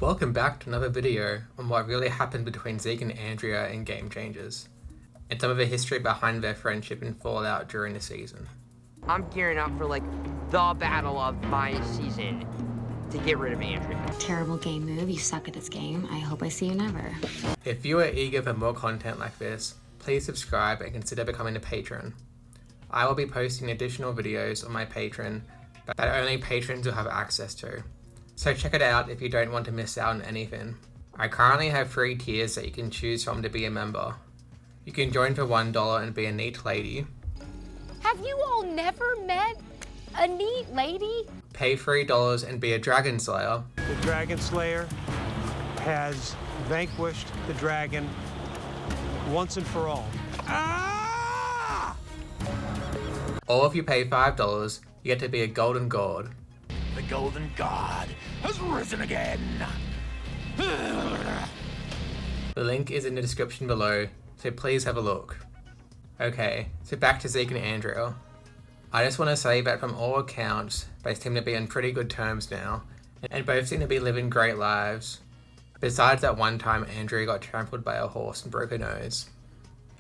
Welcome back to another video on what really happened between Zeke and Andrea in Game Changers, and some of the history behind their friendship and fallout during the season. I'm gearing up for the battle of my season to get rid of Andrea. Terrible game move, you suck at this game. I hope I see you never. If you are eager for more content like this, please subscribe and consider becoming a patron. I will be posting additional videos on my Patreon that only patrons will have access to. So check it out if you don't want to miss out on anything. I currently have 3 tiers that you can choose from to be a member. You can join for $1 and be a neat lady. Have you all never met a neat lady? Pay $3 and be a dragon slayer. The Dragon Slayer has vanquished the dragon once and for all. Ah! Or if you pay $5, you get to be a golden god. The golden god has risen again. The link is in the description below, so please have a look. Okay, so back to Zeke and Andrea. I just want to say that from all accounts, they seem to be on pretty good terms now, and both seem to be living great lives. Besides that one time Andrea got trampled by a horse and broke her nose.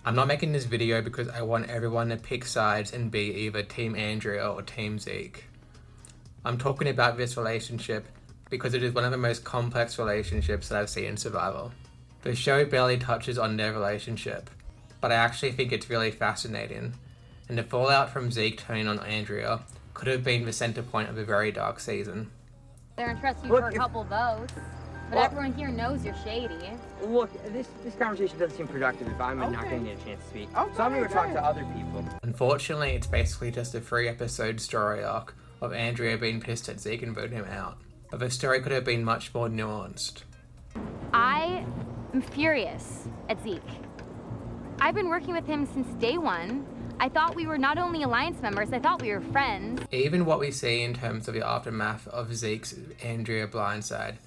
I'm not making this video because I want everyone to pick sides and be either Team Andrea or Team Zeke. I'm talking about this relationship because it is one of the most complex relationships that I've seen in Survivor. The show barely touches on their relationship, but I actually think it's really fascinating, and the fallout from Zeke turning on Andrea could have been the center point of a very dark season. They're interested you for a couple votes, but everyone here knows you're shady. Look, this conversation doesn't seem productive if I'm not going to get a chance to speak. So I'm going to go talk to other people. Unfortunately, it's basically just a 3-episode story arc of Andrea being pissed at Zeke and voting him out, but the story could have been much more nuanced. I am furious at Zeke. I've been working with him since day one. I thought we were not only Alliance members, I thought we were friends. Even what we see in terms of the aftermath of Zeke's Andrea blindside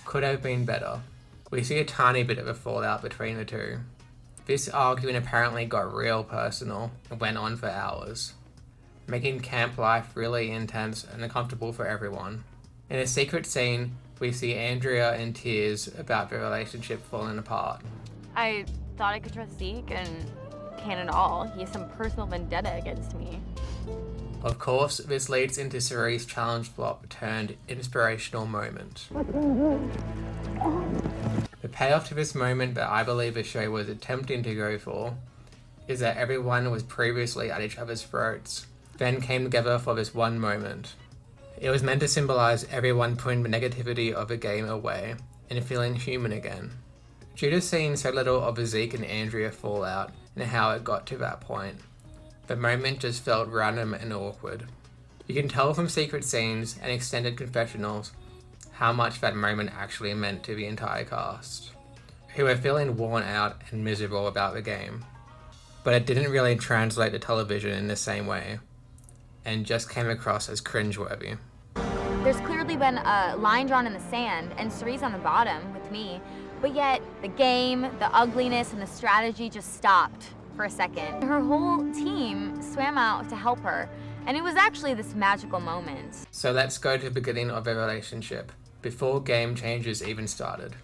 could have been better. We see a tiny bit of a fallout between the two. This argument apparently got real personal and went on for hours, making camp life really intense and uncomfortable for everyone. In a secret scene, we see Andrea in tears about their relationship falling apart. I thought I could trust Zeke, and can't at all. He has some personal vendetta against me. Of course, this leads into Cerie's challenge flop turned inspirational moment. The payoff to this moment that I believe the show was attempting to go for is that everyone was previously at each other's throats, then came together for this one moment. It was meant to symbolize everyone putting the negativity of the game away and feeling human again. Due to seeing so little of the Zeke and Andrea fallout and how it got to that point, the moment just felt random and awkward. You can tell from secret scenes and extended confessionals how much that moment actually meant to the entire cast, who were feeling worn out and miserable about the game. But it didn't really translate to television in the same way, and just came across as cringeworthy. There's clearly been a line drawn in the sand, and Cerie's on the bottom with me, but yet the game, the ugliness, and the strategy just stopped for a second. Her whole team swam out to help her, and it was actually this magical moment. So let's go to the beginning of their relationship, before Game Changers even started.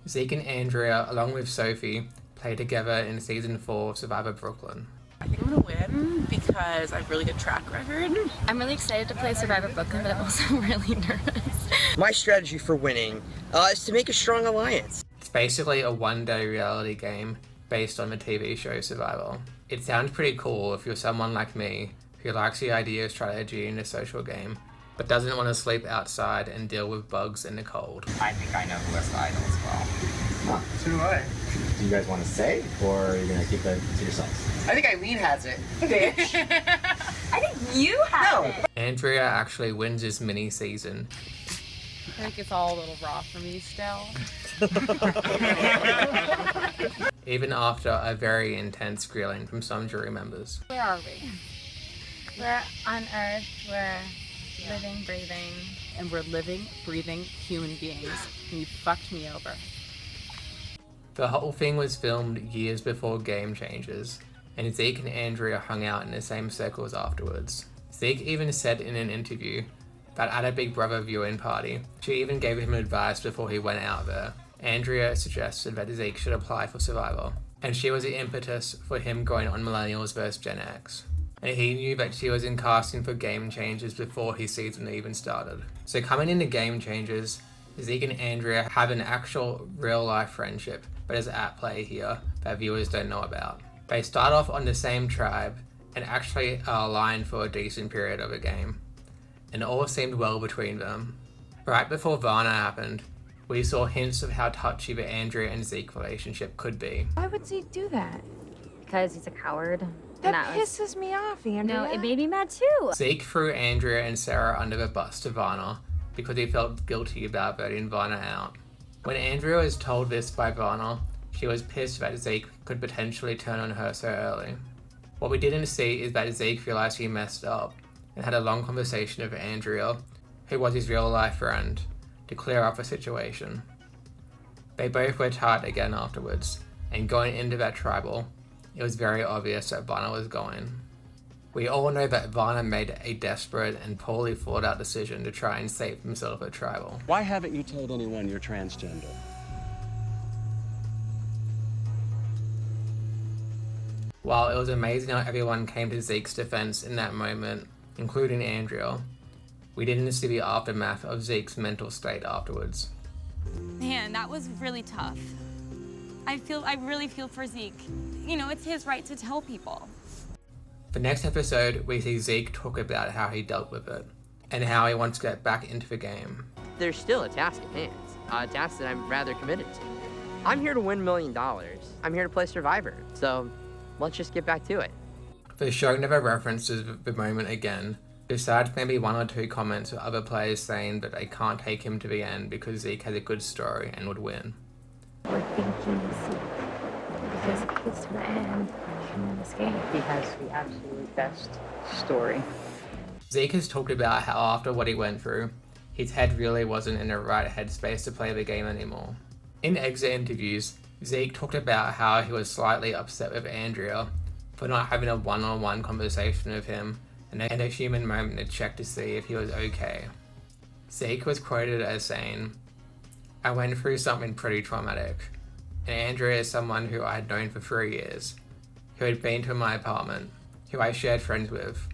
Zeke and Andrea, along with Sophie, played together in Season 4 of Survivor Brooklyn. I think I'm gonna win because I have really good track record. I'm really excited to play Survivor Brooklyn, but I'm also really nervous. My strategy for winning is to make a strong alliance. It's basically a one-day reality game based on the TV show Survivor. It sounds pretty cool if you're someone like me who likes the idea of strategy in a social game, but doesn't want to sleep outside and deal with bugs in the cold. I think I know who has the idol as well. Huh, so do I. Do you guys want to say, or are you going to keep it to yourselves? I think Eileen has it. Bitch. I think you have it. Andrea actually wins this mini-season. I think it's all a little raw for me still. Even after a very intense grilling from some jury members. Where are we? We're on Earth, we're living, breathing. And we're living, breathing human beings. And you fucked me over. The whole thing was filmed years before Game Changers, and Zeke and Andrea hung out in the same circles afterwards. Zeke even said in an interview that at a Big Brother viewing party, she even gave him advice before he went out there. Andrea suggested that Zeke should apply for Survivor, and she was the impetus for him going on Millennials vs Gen X. And he knew that she was in casting for Game Changers before his season even started. So coming into Game Changers, Zeke and Andrea have an actual real-life friendship that is at play here that viewers don't know about. They start off on the same tribe and actually are aligned for a decent period of a game, and all seemed well between them. Right before Varna happened, we saw hints of how touchy the Andrea and Zeke relationship could be. Why would Zeke do that? Because he's a coward. That pisses me off, Andrea. No, it made me mad too. Zeke threw Andrea and Sarah under the bus to Varna because he felt guilty about voting Varna out. When Andrea was told this by Varna, she was pissed that Zeke could potentially turn on her so early. What we didn't see is that Zeke realized he messed up and had a long conversation with Andrea, who was his real life friend, to clear up the situation. They both were tight again afterwards, and going into that tribal, it was very obvious that Varna was going. We all know that Varna made a desperate and poorly thought out decision to try and save himself at tribal. Why haven't you told anyone you're transgender? While it was amazing how everyone came to Zeke's defense in that moment, including Andrea, we didn't see the aftermath of Zeke's mental state afterwards. Man, that was really tough. I really feel for Zeke. You know, it's his right to tell people. The next episode, we see Zeke talk about how he dealt with it, and how he wants to get back into the game. There's still a task at hand, a task that I'm rather committed to. I'm here to win $1 million. I'm here to play Survivor, so let's just get back to it. The show never references the moment again, besides maybe one or two comments of other players saying that they can't take him to the end because Zeke has a good story and would win. We're thinking Zeke, because if he gets to the end, he can win this game. He has the absolute best story. Zeke has talked about how after what he went through, his head really wasn't in the right headspace to play the game anymore. In exit interviews, Zeke talked about how he was slightly upset with Andrea for not having a one-on-one conversation with him and a human moment to check to see if he was okay. Zeke was quoted as saying, "I went through something pretty traumatic, and Andrea is someone who I had known for 3 years, who had been to my apartment, who I shared friends with,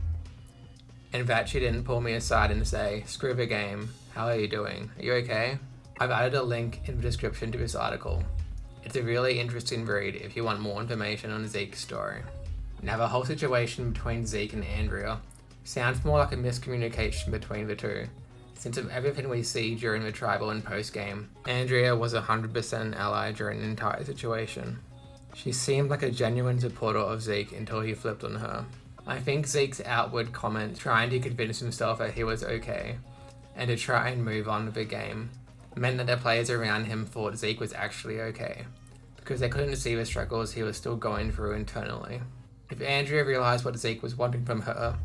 and that she didn't pull me aside and say, 'Screw the game, how are you doing? Are you okay?' I've added a link in the description to this article. It's a really interesting read if you want more information on Zeke's story." Now the whole situation between Zeke and Andrea sounds more like a miscommunication between the two, since of everything we see during the tribal and post-game, Andrea was 100% an ally during the entire situation. She seemed like a genuine supporter of Zeke until he flipped on her. I think Zeke's outward comment trying to convince himself that he was okay, and to try and move on with the game, meant that the players around him thought Zeke was actually okay, because they couldn't see the struggles he was still going through internally. If Andrea realised what Zeke was wanting from her,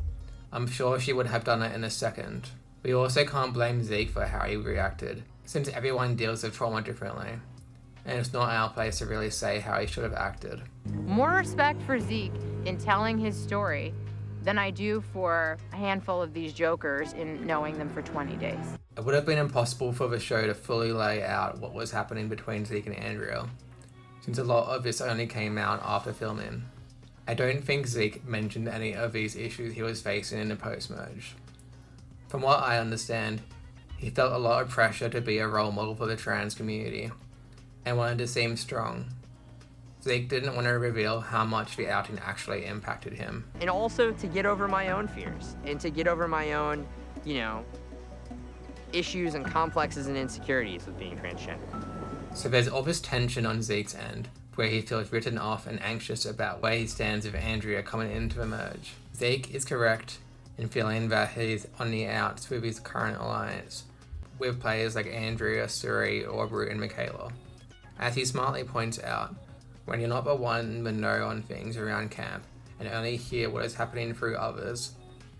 I'm sure she would have done it in a second. We also can't blame Zeke for how he reacted, since everyone deals with trauma differently, and it's not our place to really say how he should have acted. More respect for Zeke in telling his story than I do for a handful of these jokers in knowing them for 20 days. It would have been impossible for the show to fully lay out what was happening between Zeke and Andrea, since a lot of this only came out after filming. I don't think Zeke mentioned any of these issues he was facing in the post-merge. From what I understand, he felt a lot of pressure to be a role model for the trans community, and wanted to seem strong. Zeke didn't want to reveal how much the outing actually impacted him. And also to get over my own fears, and to get over my own, issues and complexes and insecurities with being transgender. So there's all this tension on Zeke's end, where he feels written off and anxious about where he stands with Andrea coming into the merge. Zeke is correct in feeling that he's on the outs with his current alliance, with players like Andrea, Suri, Aubrey, and Michaela. As he smartly points out, when you're not the one in the know on things around camp, and only hear what is happening through others,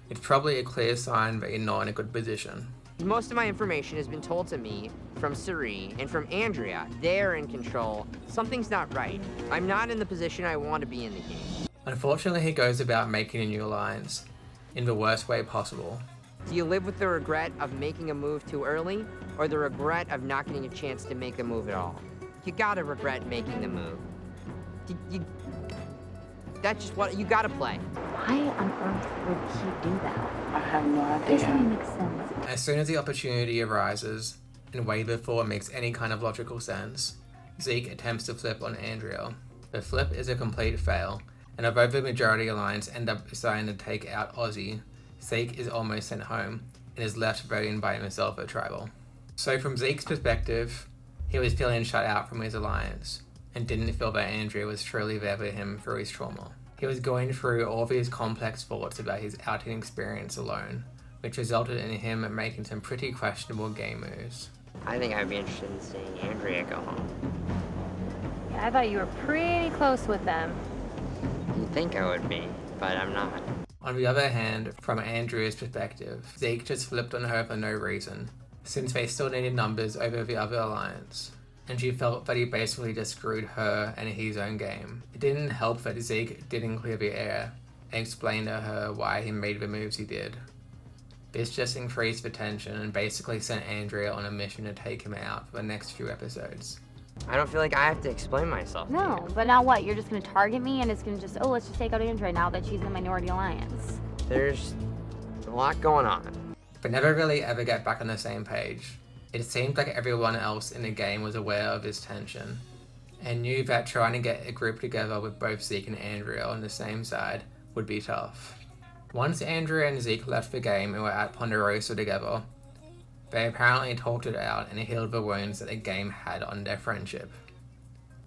it's probably a clear sign that you're not in a good position. Most of my information has been told to me from Suri and from Andrea. They're in control. Something's not right. I'm not in the position I want to be in the game. Unfortunately, he goes about making a new alliance in the worst way possible. Do you live with the regret of making a move too early, or the regret of not getting a chance to make a move at all? You gotta regret making the move. That's just what you gotta play. Why on earth would he do that? I have no It doesn't idea. even make sense. As soon as the opportunity arises, and way before it makes any kind of logical sense, Zeke attempts to flip on Andrea. The flip is a complete fail, and although the majority alliance end up deciding to take out Ozzy, Zeke is almost sent home and is left voting by himself at tribal. So from Zeke's perspective, he was feeling shut out from his alliance and didn't feel that Andrea was truly there for him through his trauma. He was going through all of his complex thoughts about his outing experience alone, which resulted in him making some pretty questionable game moves. I think I'd be interested in seeing Andrea go home. Yeah, I thought you were pretty close with them. You'd think I would be, but I'm not. On the other hand, from Andrea's perspective, Zeke just flipped on her for no reason, since they still needed numbers over the other alliance, and she felt that he basically just screwed her and his own game. It didn't help that Zeke didn't clear the air and explain to her why he made the moves he did. This just increased the tension and basically sent Andrea on a mission to take him out for the next few episodes. I don't feel like I have to explain myself to No, you. but now what? You're just gonna target me and it's gonna just, oh, let's just take out Andrea now that she's in the minority alliance. There's a lot going on. But never really ever get back on the same page. It seemed like everyone else in the game was aware of this tension, and knew that trying to get a group together with both Zeke and Andrea on the same side would be tough. Once Andrea and Zeke left the game and were at Ponderosa together, they apparently talked it out and healed the wounds that the game had on their friendship.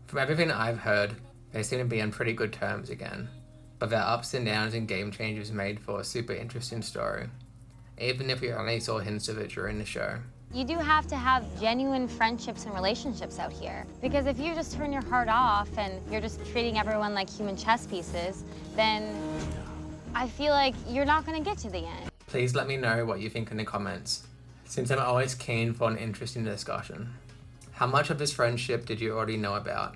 From everything I've heard, they seem to be on pretty good terms again, but their ups and downs and game changes made for a super interesting story, even if we only saw hints of it during the show. You do have to have genuine friendships and relationships out here. Because if you just turn your heart off and you're just treating everyone like human chess pieces, then I feel like you're not gonna get to the end. Please let me know what you think in the comments, since I'm always keen for an interesting discussion. How much of this friendship did you already know about?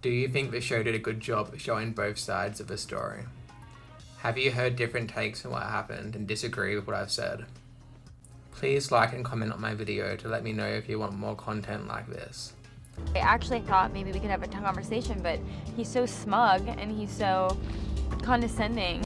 Do you think the show did a good job showing both sides of the story? Have you heard different takes on what happened and disagree with what I've said? Please like and comment on my video to let me know if you want more content like this. I actually thought maybe we could have a conversation, but he's so smug and he's so condescending.